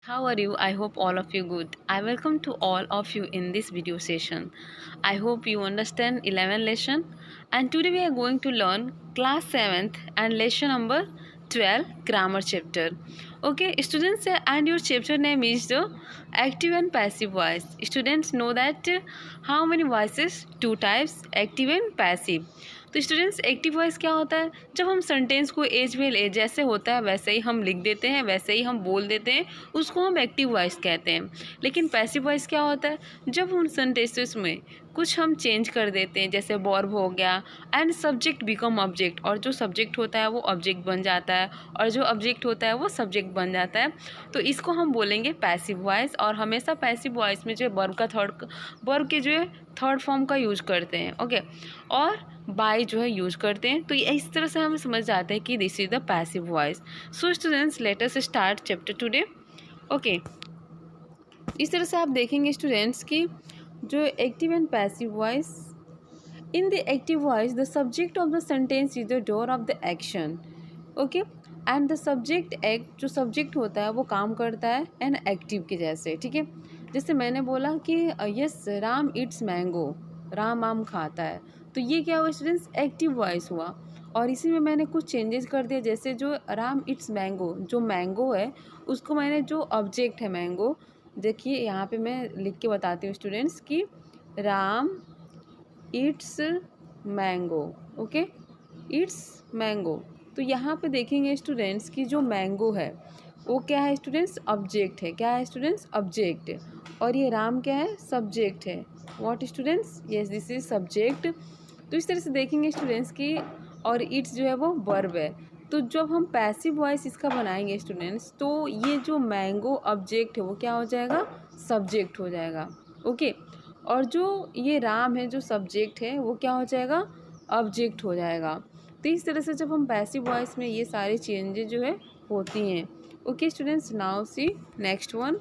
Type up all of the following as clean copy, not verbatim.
How are you? I hope all of you good. I welcome to all of you in this video session. I hope you understand 11 lesson and today we are going to learn class 7th and lesson number 12 grammar chapter. Okay students, and your chapter name is the active and passive voice. Students know that how many voices? Two types, active and passive. तो students active voice क्या होता है? जब हम sentence को as well as जैसे होता है वैसे ही हम लिख देते हैं, वैसे ही हम बोल देते हैं, उसको हम एक्टिव वॉइस कहते हैं। लेकिन पैसिव वॉइस क्या होता है? जब उन सेंटेंसेस में कुछ हम चेंज कर देते हैं, जैसे वर्ब हो गया एंड सब्जेक्ट बिकम ऑब्जेक्ट, और जो सब्जेक्ट होता है वो ऑब्जेक्ट बन जाता है और जो ऑब्जेक्ट होता है वो सब्जेक्ट बन जाता है, तो इसको हम बोलेंगे पैसिव वॉइस। और हमेशा पैसिव वॉइस में जो है वर्ब के जो है थर्ड फॉर्म का यूज करते हैं। ओके, और बाय जो है यूज करते हैं। तो इस तरह से हम समझ जाते हैं कि this is the passive voice. So students, let us start chapter today. Okay, इस तरह से आप देखेंगे स्टूडेंट्स कि जो active and passive voice, in the active voice the subject of the sentence is the door of the action. Okay, and the subject act, जो subject होता है वो काम करता है एन एक्टिव के जैसे। ठीक है, जैसे मैंने बोला कि yes Ram it's mango, Ram आम खाता है, तो ये क्या हुआ स्टूडेंट्स? एक्टिव वॉइस हुआ। और इसी में मैंने कुछ चेंजेस कर दिए, जैसे जो राम इट्स मैंगो, जो मैंगो है उसको मैंने, जो ऑब्जेक्ट है मैंगो, देखिए यहाँ पे मैं लिख के बताती हूँ स्टूडेंट्स कि Ram it's mango. Okay, it's mango. तो यहाँ पे देखेंगे स्टूडेंट्स कि जो मैंगो है वो क्या है स्टूडेंट्स? ऑब्जेक्ट है। क्या है स्टूडेंट्स? ऑब्जेक्ट। और ये राम क्या है? सब्जेक्ट है। What students? Yes, this is subject. तो इस तरह से देखेंगे स्टूडेंट्स की, और इट्स जो है वो वर्ब है। तो जब हम पैसिव वॉइस इसका बनाएंगे स्टूडेंट्स, तो ये जो मैंगो ऑब्जेक्ट है वो क्या हो जाएगा? सब्जेक्ट हो जाएगा। ओके, और जो ये राम है जो सब्जेक्ट है वो क्या हो जाएगा? ऑब्जेक्ट हो जाएगा। तो इस तरह से जब हम पैसिव वॉइस में ये सारी चेंजेस जो है होती हैं। Okay students, now see next one.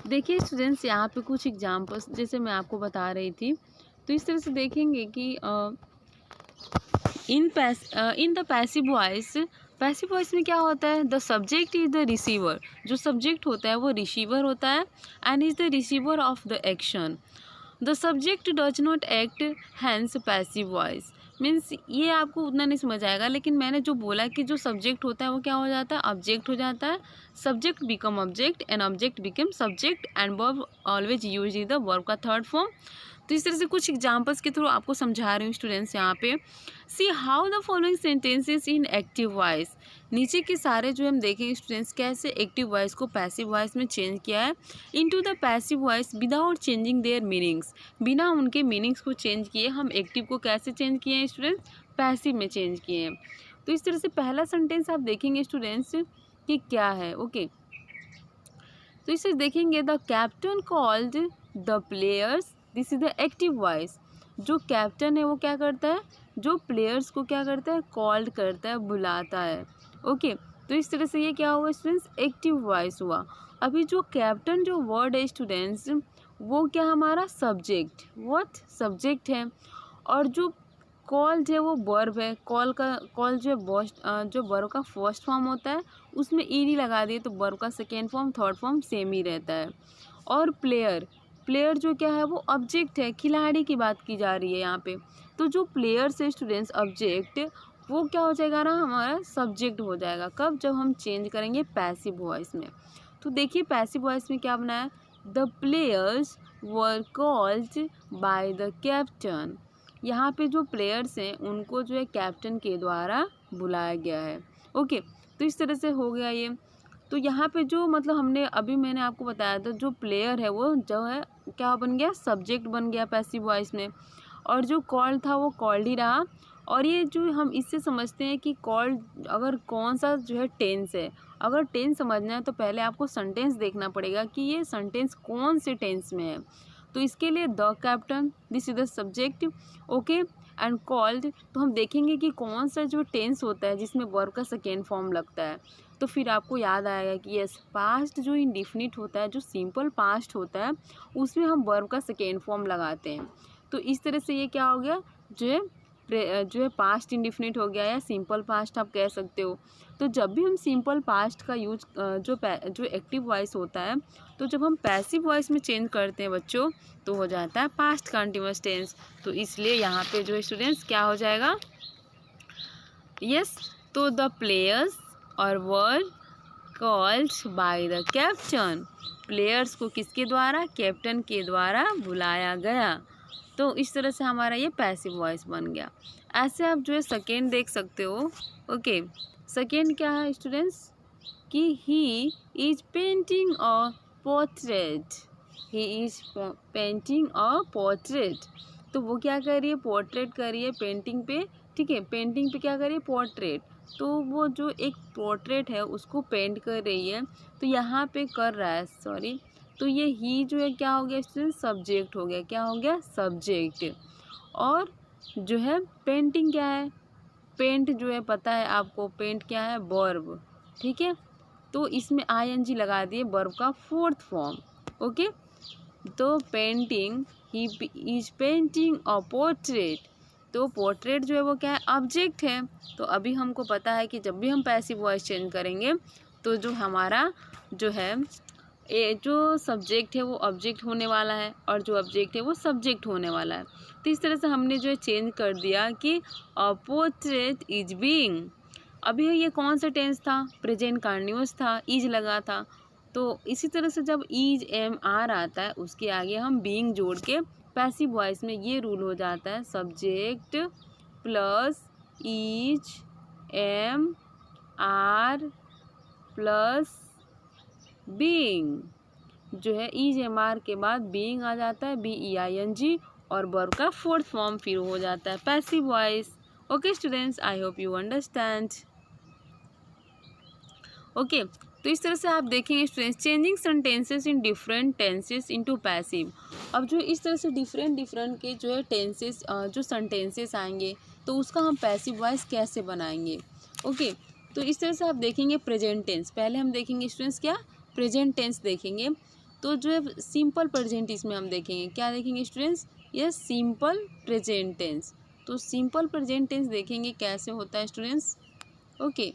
देखिए स्टूडेंट्स, यहाँ पे कुछ एग्जांपल्स जैसे मैं आपको बता रही थी, तो इस तरह से देखेंगे कि in the passive voice, passive voice में क्या होता है? The subject is the receiver, जो सब्जेक्ट होता है वो रिसीवर होता है and is the receiver of the action. The subject does not act, hence passive voice. Means ये आपको उतना नहीं समझ आएगा, लेकिन मैंने जो बोला कि जो सब्जेक्ट होता है वो क्या हो जाता है? ऑब्जेक्ट हो जाता है। Subject become object and object become subject and verb always use is the verb का थर्ड फॉर्म। तो इस तरह से कुछ एग्जांपल्स के थ्रू आपको समझा रही हूँ स्टूडेंट्स। यहाँ पे see how the following sentences in active voice, नीचे के सारे जो हम देखेंगे स्टूडेंट्स कैसे एक्टिव वॉइस को पैसिव वॉइस में चेंज किया है into the passive voice without changing their meanings. बिना उनके मीनिंग्स को चेंज किए हम एक्टिव को कैसे चेंज किए हैं स्टूडेंट्स? पैसिव में चेंज किए हैं। तो इस तरह से पहला सेंटेंस आप देखेंगे स्टूडेंट्स कि क्या है। ओके, तो इसे देखेंगे the captain called the players, this is the active voice. जो कैप्टन है वो क्या करता है? जो प्लेयर्स को क्या करता है? कॉल्ड करता है, बुलाता है। ओके, तो इस तरह से ये क्या हुआ स्टूडेंट्स? एक्टिव वॉइस हुआ। अभी जो कैप्टन जो वर्ड है स्टूडेंट्स, वो क्या हमारा? Subject, what? सब्जेक्ट है। और जो कॉल जो है वो वर्ब है। कॉल जो है जो वर्ब का फर्स्ट फॉर्म होता है उसमें ईडी लगा दिए तो वर्ब का second form third form same ही रहता है। और प्लेयर, प्लेयर जो क्या है? वो ऑब्जेक्ट है, खिलाड़ी की बात की जा रही है यहाँ पे। तो जो प्लेयर से स्टूडेंट्स ऑब्जेक्ट, वो क्या हो जाएगा ना? हमारा सब्जेक्ट हो जाएगा। कब? जब हम चेंज करेंगे पैसिव वॉइस में। तो देखिए पैसिव वॉइस में क्या बनाया? The players were called by the captain. यहाँ पे जो प्लेयर्स हैं उनको जो है कैप्टन के द्वारा बुलाया गया है। ओके, तो इस तरह से हो गया ये। तो यहाँ पे जो मतलब हमने अभी मैंने आपको बताया था, जो प्लेयर है वो जो है क्या बन गया? सब्जेक्ट बन गया पैसिव वॉइस में। और जो कॉल्ड था वो कॉल्ड ही रहा। और ये जो हम इससे समझते हैं कि कॉल्ड अगर कौन सा जो है टेंस है, अगर टेंस समझना है तो पहले आपको सेंटेंस देखना पड़ेगा कि ये सेंटेंस कौन से टेंस में है। तो इसके लिए the captain, this is the subject. Okay, and called, तो हम देखेंगे कि कौन सा जो टेंस होता है जिसमें वर्ब का सेकेंड फॉर्म लगता है। तो फिर आपको याद आएगा कि यस, पास्ट जो इंडिफिनिट होता है, जो सिंपल पास्ट होता है, उसमें हम वर्ब का सेकेंड फॉर्म लगाते हैं। तो इस तरह से ये क्या हो गया? जो है जो है पास्ट इंडिफिनिट हो गया या सिंपल पास्ट आप कह सकते हो। तो जब भी हम सिंपल पास्ट का यूज जो एक्टिव वॉइस होता है, तो जब हम पैसिव वॉइस में चेंज करते हैं बच्चों, तो हो जाता है पास्ट कंटिन्यूअस टेंस। तो इसलिए यहाँ पे जो है स्टूडेंट्स क्या हो जाएगा, यस, तो द प्लेयर्स और were called by the captain, players को किसके द्वारा, कैप्टन के द्वारा बुलाया गया। तो इस तरह से हमारा ये पैसिव वॉइस बन गया। ऐसे आप जो है सेकेंड देख सकते हो। ओके, सेकेंड क्या है स्टूडेंट्स, कि he is painting a portrait, he is painting a portrait. तो वो क्या कर रही है, पोर्ट्रेट कर रही है पेंटिंग पे, ठीक है, पेंटिंग पे क्या कर रही है, पोर्ट्रेट। तो वो जो एक पोर्ट्रेट है उसको पेंट कर रही है, तो यहाँ पे कर रहा है, सॉरी, तो ये ही जो है क्या हो गया स्टूडेंट, सब्जेक्ट हो गया, क्या हो गया, सब्जेक्ट। और जो है पेंटिंग क्या है, पेंट जो है पता है आपको, पेंट क्या है, वर्ब, ठीक है। तो इसमें आईएनजी लगा दिए, वर्ब का फोर्थ फॉर्म। ओके, तो painting, he is painting a portrait. तो पोर्ट्रेट जो है वो क्या है, ऑब्जेक्ट है। तो अभी हमको पता है कि जब भी हम पैसिव वॉइस चेंज करेंगे, तो जो हमारा जो है जो सब्जेक्ट है वो ऑब्जेक्ट होने वाला है, और जो ऑब्जेक्ट है वो सब्जेक्ट होने वाला है। तो इस तरह से हमने जो है चेंज कर दिया कि पोर्ट्रेट इज बीइंग। अभी ये कौन सा टेंस था, प्रेजेंट कंटिन्यूअस था, इज लगा था। तो इसी तरह से जब इज एम आर आता है, उसके आगे हम बीइंग जोड़ के, पैसिव वॉइस में ये रूल हो जाता है, subject plus is am are plus being, जो है इज एम आर के बाद बीइंग आ जाता है, BEING, और वर्ब का फोर्थ फॉर्म फिर हो जाता है passive voice. Okay students, I hope you understand. Okay, तो इस तरह से आप देखेंगे students, changing sentences in different tenses into passive. अब जो इस तरह से डिफरेंट डिफरेंट के जो है टेंसेस, जो सेंटेंसेस आएंगे, तो उसका हम पैसिव वॉइस कैसे बनाएंगे। ओके, तो इस तरह से आप देखेंगे प्रेजेंट टेंस, पहले हम देखेंगे स्टूडेंट्स क्या, प्रेजेंट टेंस देखेंगे। तो जो है सिंपल प्रेजेंट, इसमें हम देखेंगे, क्या देखेंगे स्टूडेंट्स, ये सिंपल प्रेजेंट टेंस। तो सिंपल प्रेजेंट टेंस देखेंगे कैसे होता है स्टूडेंट्स। ओके,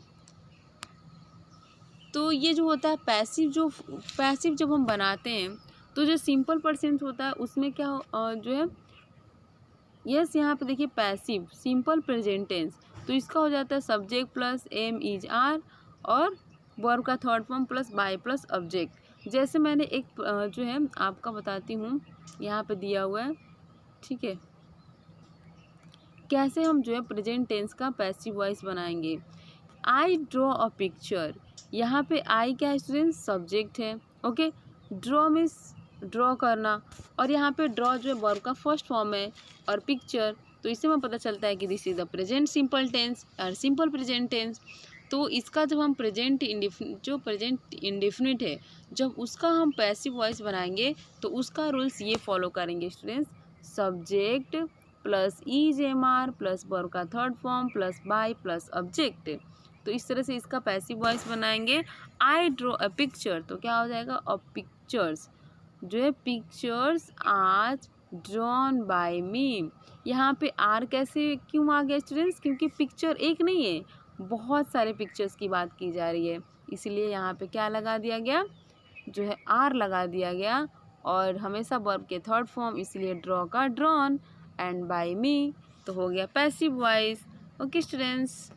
तो ये जो होता है पैसिव जब हम बनाते हैं, तो जो सिंपल प्रेजेंट होता है उसमें क्या जो है, यस, यहाँ पे देखिए पैसिव सिंपल प्रेजेंट टेंस, तो इसका हो जाता है subject plus am is are, और वर्ब का third form plus by plus object. जैसे मैंने एक जो है आपका बताती हूँ, यहाँ पे दिया हुआ है, ठीक है, कैसे हम जो है प्रेजेंट टेंस का पैसिव वॉइस बनाएंगे। आई ड्रॉ अ पिक्चर, यहाँ पे आई क्या है स्टूडेंट, सब्जेक्ट है। ओके, ड्रॉ मीन्स ड्रॉ करना, और यहाँ पे ड्रॉ जो है वर्ब का फर्स्ट फॉर्म है, और पिक्चर, तो इससे हमें पता चलता है कि this is the present simple tense और सिंपल प्रेजेंट टेंस। तो इसका जब हम प्रेजेंट इंडिफिनिट है, जब उसका हम पैसिव वॉइस बनाएंगे, तो उसका रूल्स ये फॉलो करेंगे students, subject plus is am are plus verb का third form plus by plus object. तो इस तरह से इसका पैसिव वॉइस बनाएंगे। आई ड्रॉ अ पिक्चर, तो क्या हो जाएगा, अ पिक्चर्स, जो है पिक्चर्स आज ड्रॉन बाय मी। यहाँ पे आर कैसे क्यों आ गया स्टूडेंट्स, क्योंकि पिक्चर एक नहीं है, बहुत सारे पिक्चर्स की बात की जा रही है, इसलिए यहाँ पे क्या लगा दिया गया, जो है आर लगा दिया गया, और हमेशा वर्ब के थर्ड फॉर्म, इसलिए ड्रॉ का ड्रॉन, एंड बाय मी, तो हो गया passive voice. Okay students,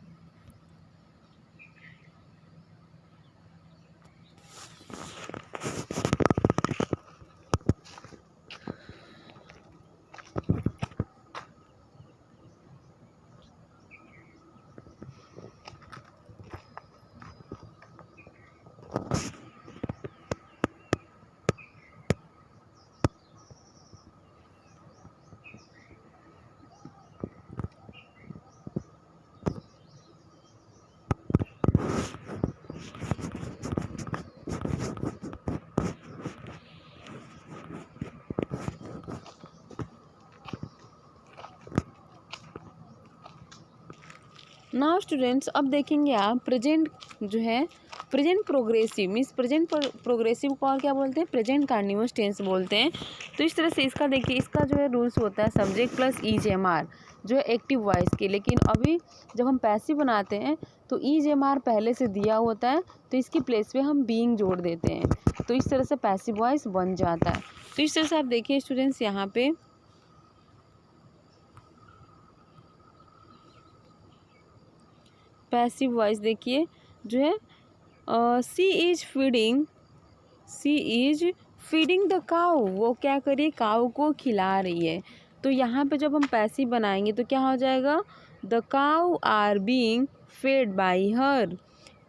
now students अब देखेंगे आप प्रेजेंट जो है present progressive means present progressive को और क्या बोलते हैं, प्रेजेंट कंटिन्यूअस टेंस बोलते हैं। तो इस तरह से इसका देखिए, इसका जो है रूल्स होता है सब्जेक्ट प्लस ईजेएमआर जो है एक्टिव वॉइस के। लेकिन अभी जब हम पैसिव बनाते हैं तो ईजेएमआर पहले से दिया होता है, तो इसकी प्लेस पे हम बीइंग जोड़ देते हैं, तो इस तरह से पैसिव वॉइस बन जाता है। तो इस तरह से आप देखिए स्टूडेंट्स यहाँ पे पैसिव वॉइस देखिए जो है सी इज फीडिंग द काऊ, वो क्या करिए काऊ को खिला रही है। तो यहाँ पे जब हम पैसिव बनाएंगे तो क्या हो जाएगा, the cow are being fed by her.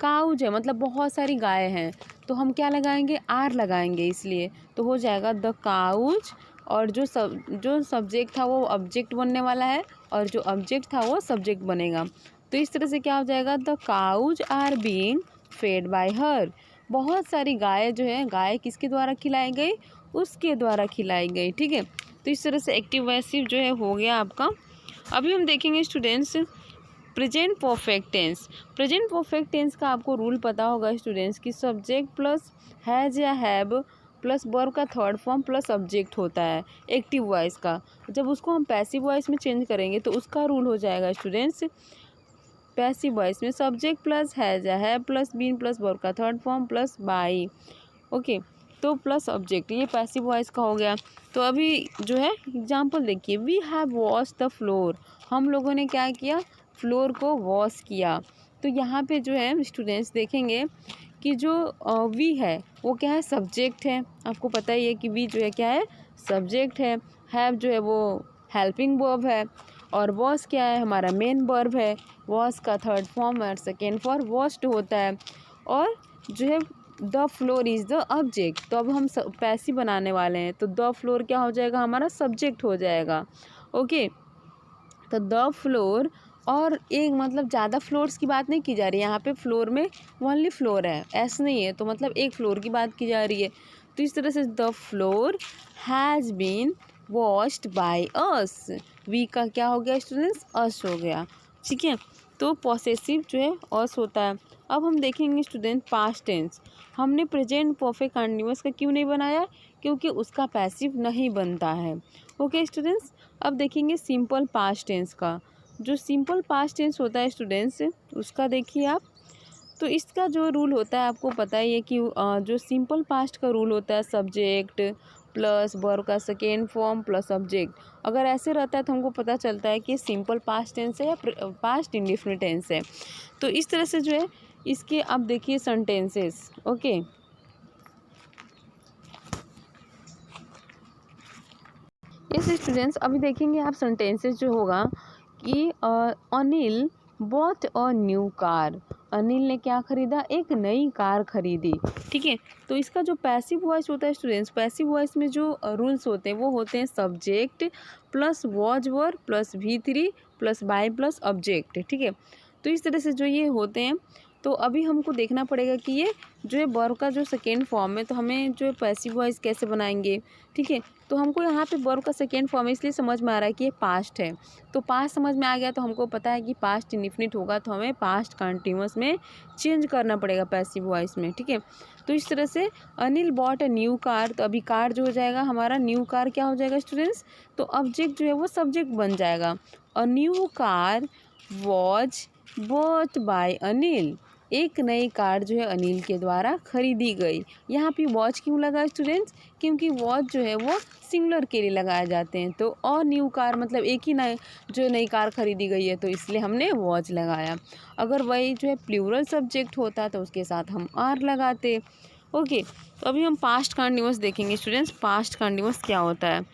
Cows है मतलब बहुत सारी गाय हैं, तो हम क्या लगाएंगे, आर लगाएंगे, इसलिए तो हो जाएगा द काउज, और जो सब्जेक्ट था वो ऑब्जेक्ट बनने वाला है और जो ऑब्जेक्ट था वो सब्जेक्ट बनेगा। तो इस तरह से क्या हो जाएगा, the cows are being fed by her. बहुत सारी गाय जो है, गाय किसके द्वारा खिलाई गई, उसके द्वारा खिलाई गई। ठीक है, तो इस तरह से एक्टिव पैसिव जो है हो गया आपका। अभी हम देखेंगे students present perfect tense. Present perfect tense का आपको रूल पता होगा स्टूडेंट्स कि सब्जेक्ट प्लस हैज़ या हैव प्लस वर्ब का थर्ड फॉर्म प्लस ऑब्जेक्ट होता है एक्टिव वॉइस का। जब उसको हम पैसिव वॉइस में चेंज करेंगे तो उसका रूल हो जाएगा स्टूडेंट्स, पैसिव वॉइस में सब्जेक्ट प्लस हैज़ या have plus been plus verb का third form plus by. Okay, तो प्लस ऑब्जेक्ट, ये पैसिव वॉइस का हो गया। तो अभी जो है एग्जाम्पल देखिए, we have wash the floor, हम लोगों ने क्या किया, फ्लोर को वॉश किया। तो यहाँ पे जो है स्टूडेंट्स देखेंगे कि जो वी है वो क्या है, सब्जेक्ट है। आपको पता ही है कि वी जो है क्या है, सब्जेक्ट है। हैव जो है वो हेल्पिंग वर्ब है, और वॉश क्या है, हमारा मेन वर्ब है। वॉश का थर्ड फॉर्म और सेकेंड फॉर वॉश्ड होता है, और जो है the floor is the object. तो अब हम पैसिव बनाने वाले हैं, तो द फ्लोर क्या हो जाएगा, हमारा सब्जेक्ट हो जाएगा। ओके, तो द फ्लोर, और एक मतलब ज़्यादा फ्लोर्स की बात नहीं की जा रही है यहाँ पे, फ्लोर में ओनली फ्लोर है, ऐसा नहीं है, तो मतलब एक फ्लोर की बात की जा रही है। तो इस तरह से the floor has been washed by us, we का क्या हो गया स्टूडेंट्स, अस हो गया। ठीक है, तो पॉसेसिव जो है अस होता है। अब हम देखेंगे स्टूडेंट पास्ट टेंस। हमने प्रेजेंट परफेक्ट कंटिन्यूअस का क्यों नहीं बनाया, क्योंकि उसका पैसिव नहीं बनता है। ओके स्टूडेंट्स, अब देखेंगे सिंपल पास्ट टेंस का। जो सिंपल पास्ट टेंस होता है स्टूडेंट्स, उसका देखिए आप, तो इसका जो रूल होता है आपको पता ही है कि जो सिंपल पास्ट का रूल होता है सब्जेक्ट प्लस वर्ब का सेकेंड फॉर्म प्लस ऑब्जेक्ट। अगर ऐसे रहता है तो हमको पता चलता है कि सिंपल पास्ट टेंस है या पास्ट इंडेफिनिट टेंस है। तो इस तरह से जो है इसके अब देखिए सेंटेंसेस। ओके, इस स्टूडेंट्स अभी देखेंगे आप सेंटेंसेस जो होगा कि Anil bought a new car, Anil ने क्या खरीदा, एक नई कार खरीदी। ठीक है, तो इसका जो पैसिव वॉइस होता है स्टूडेंट्स, पैसिव वॉइस में जो रूल्स होते हैं वो होते हैं subject plus was verb plus V3 plus by plus object. ठीक है, तो इस तरह से जो ये होते हैं, तो अभी हमको देखना पड़ेगा कि ये जो है वर्ब का जो सेकेंड फॉर्म है, तो हमें जो है पैसिव वॉइस कैसे बनाएंगे। ठीक है, तो हमको यहाँ पे वर्ब का सेकेंड फॉर्म है, इसलिए समझ में आ रहा है कि ये पास्ट है। तो पास्ट समझ में आ गया, तो हमको पता है कि पास्ट इंडेफिनिट होगा, तो हमें पास्ट कंटिन्यूअस में चेंज करना पड़ेगा पैसिव वॉइस में। ठीक है, तो इस तरह से Anil bought a new car, तो अभी कार जो हो जाएगा हमारा, न्यू कार क्या हो जाएगा स्टूडेंट्स, तो ऑब्जेक्ट जो है वो सब्जेक्ट बन जाएगा। A new car was bought by Anil, एक नई कार जो है अनिल के द्वारा खरीदी गई। यहाँ पे वॉच क्यों लगा स्टूडेंट्स, क्योंकि वॉच जो है वो सिंगुलर के लिए लगाए जाते हैं, तो और न्यू कार मतलब एक ही नई जो नई कार खरीदी गई है, तो इसलिए हमने वॉच लगाया। अगर वही जो है प्लूरल सब्जेक्ट होता तो उसके साथ हम आर लगाते। ओके, तो अभी हम पास्ट कंटिन्यूअस देखेंगे स्टूडेंट्स, पास्ट कंटिन्यूअस क्या होता है।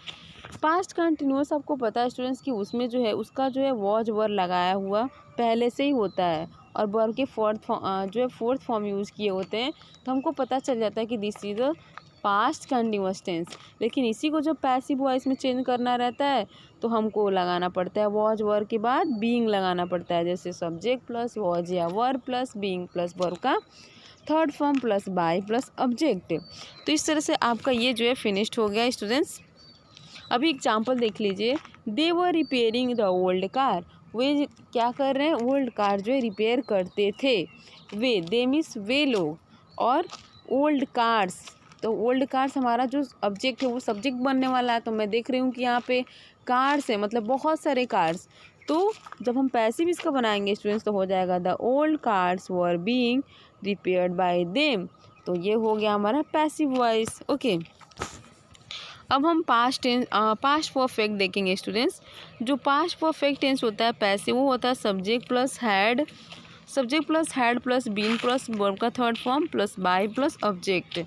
पास्ट कंटिन्यूअस आपको पता है स्टूडेंट्स कि उसमें जो है उसका जो है वॉज वर्ब लगाया हुआ पहले से ही होता है, और वर्ब के फोर्थ फॉर्म यूज़ किए होते हैं, तो हमको पता चल जाता है कि this is a past continuous tense. लेकिन इसी को जब पैसिव वॉइस में चेंज करना रहता है तो हमको लगाना पड़ता है वॉज वर्ब के बाद बीइंग लगाना पड़ता है, जैसे सब्जेक्ट प्लस वॉज या verb plus being plus verb का third form plus by plus object. तो इस तरह से आपका ये जो है फिनिश्ड हो गया स्टूडेंट्स। अभी एग्जाम्पल देख लीजिए, दे वर रिपेयरिंग द ओल्ड कार, वे क्या कर रहे हैं, ओल्ड कार जो है रिपेयर करते थे। वे, दे मीन्स वे लोग, और ओल्ड कार्स, तो ओल्ड कार्स हमारा जो ऑब्जेक्ट है वो सब्जेक्ट बनने वाला है। तो मैं देख रही हूँ कि यहाँ पे कार्स है, मतलब बहुत सारे कार्स। तो जब हम पैसिव इसका बनाएंगे स्टूडेंट्स तो हो जाएगा the old cars were being repaired bye them. तो ये हो गया हमारा पैसिव वॉइस। ओके, अब हम पास्ट परफेक्ट देखेंगे स्टूडेंट्स। जो पास्ट परफेक्ट टेंस होता है पैसिव, वो होता है subject plus had, subject plus had plus been plus verb का third form plus by plus object.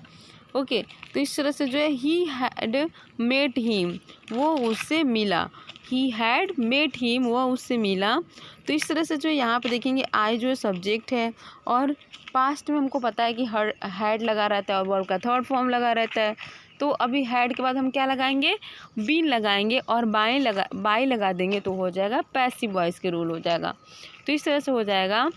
Okay, तो इस तरह से जो है ही हैड मेट हिम, वो उससे मिला। ही हैड मेट हिम, वो उससे मिला। तो इस तरह से जो है यहाँ पे देखेंगे आई जो है सब्जेक्ट है, और पास्ट में हमको पता है कि हैड लगा रहता है और वर्ब का थर्ड फॉर्म लगा रहता है। तो अभी हैड के बाद हम क्या लगाएंगे, बीन लगाएंगे और बाय लगा देंगे, तो हो जाएगा पैसिव वॉइस के रूल हो जाएगा। तो इस तरह से हो जाएगा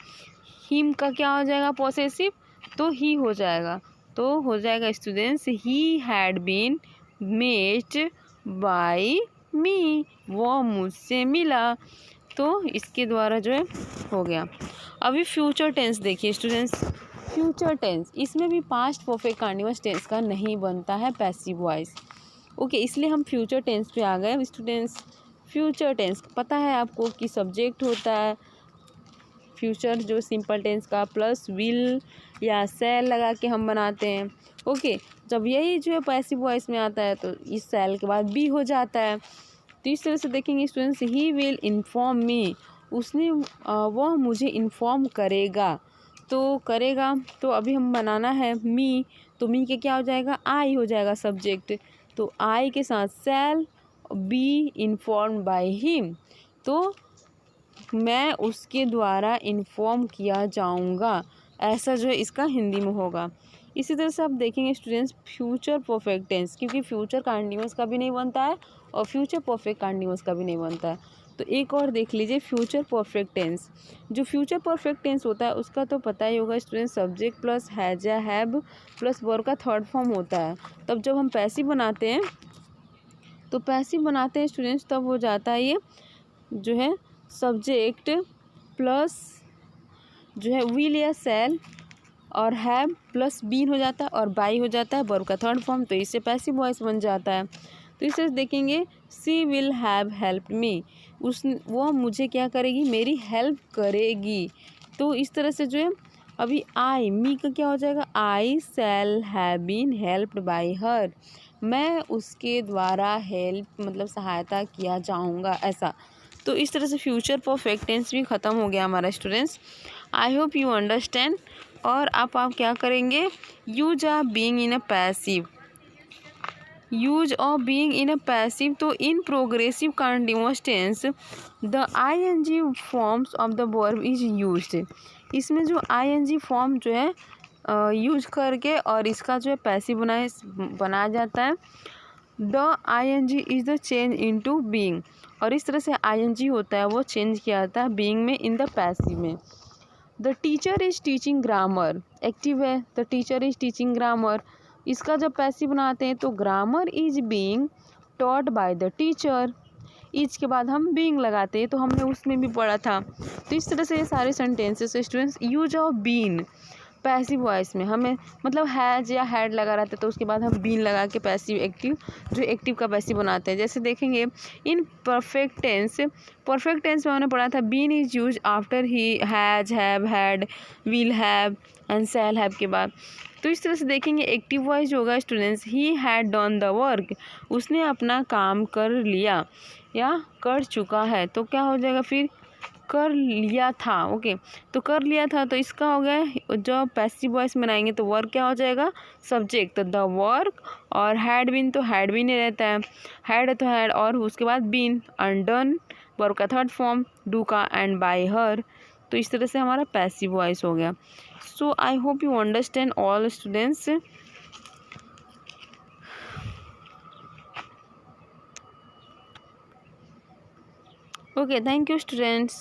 हिम का क्या हो जाएगा पॉसेसिव, तो ही हो जाएगा। तो हो जाएगा students he had been met by me, वो मुझसे मिला। तो इसके द्वारा जो है हो गया। अभी फ्यूचर टेंस देखिए स्टूडेंट्स। फ्यूचर टेंस, इसमें भी पास्ट परफेक्ट कंटीन्यूअस टेंस का नहीं बनता है पैसिव वॉइस। ओके, इसलिए हम फ्यूचर टेंस पे आ गए स्टूडेंट्स। फ्यूचर टेंस पता है आपको कि सब्जेक्ट होता है फ्यूचर जो सिंपल टेंस का, प्लस विल या सेल लगा के हम बनाते हैं। ओके, जब यही जो है पैसिव वॉइस में आता है तो इस सेल के बाद बी हो जाता है। तो इस तरह से देखेंगे students, he will inform me, उसने वह मुझे इन्फॉर्म करेगा। तो करेगा, तो अभी हम बनाना है मी, तो मी के क्या हो जाएगा, आई हो जाएगा सब्जेक्ट। तो आई के साथ shall be inform by him, तो मैं उसके द्वारा इन्फॉर्म किया जाऊंगा, ऐसा जो है इसका हिंदी में होगा। इसी तरह से आप देखेंगे स्टूडेंट्स फ्यूचर परफेक्ट टेंस, क्योंकि फ्यूचर कंटीन्यूअस का भी नहीं बनता है और फ्यूचर परफेक्ट कंटीन्यूअस का भी नहीं बनता है। तो एक और देख लीजिए फ्यूचर परफेक्ट टेंस। जो फ्यूचर परफेक्ट टेंस होता है उसका तो पता ही होगा स्टूडेंट, सब्जेक्ट प्लस हैज या हैव प्लस वर्ब का थर्ड फॉर्म होता है। तब जब हम पैसिव बनाते हैं तो पैसिव बनाते हैं स्टूडेंट्स, तब हो जाता है ये जो है सब्जेक्ट प्लस जो है विल या सेल और हैव प्लस बीन हो जाता है और बाई हो जाता है वर्ब का थर्ड फॉर्म, तो इससे पैसिव वॉइस बन जाता है। तो इसे देखेंगे सी विल हैव हेल्प मी, वो मुझे क्या करेगी, मेरी हेल्प करेगी। तो इस तरह से जो है अभी आई मी का क्या हो जाएगा, I shall have been helped by her, मैं उसके द्वारा हेल्प मतलब सहायता किया जाऊंगा, ऐसा। तो इस तरह से फ्यूचर परफेक्ट टेंस भी ख़त्म हो गया हमारा students. I hope you understand. और आप क्या करेंगे, use of being in a passive, use of being in a passive. तो in progressive continuous tense the ING forms of the verb is used, इसमें जो आईएनजी फॉर्म जो है use करके और इसका जो है पैसिव बनाया जाता है। The ING is the change into being, और इस तरह से आईएनजी होता है वो चेंज किया जाता है बीइंग में, इन द पैसिव में। The teacher is teaching grammar, active है, the teacher is teaching grammar, इसका जब पैसिव बनाते हैं तो grammar is being taught by the teacher, is के बाद हम बीइंग लगाते हैं, तो हमने उसमें भी पढ़ा था। तो इस तरह से ये सारे sentences students use of been passive voice में हमें मतलब हैज या हैड लगा रहता है, तो उसके बाद हम बीन लगा के पैसिव एक्टिव जो एक्टिव का पैसिव बनाते हैं। जैसे देखेंगे इन परफेक्ट टेंस में हमने पढ़ा था been is use after he has have had will have and shall have के बाद। तो इस तरह से देखेंगे एक्टिव वॉइस जो होगा students, he had done the work, उसने अपना काम कर लिया या कर चुका है, तो क्या हो जाएगा फिर कर लिया था। ओके, तो कर लिया था, तो इसका हो गया जो पैसिव वॉइस बनाएंगे तो वर्क क्या हो जाएगा, सब्जेक्ट, तो द वर्क, और हैड बीन तो हैड बीन ही रहता है, हैड है तो हैड, और उसके बाद बीन अनडन वर्क का थर्ड फॉर्म, डू का एंड बाय हर। तो इस तरह से हमारा पैसिव वॉइस हो गया। So I hope you understand all students. Okay, thank you students.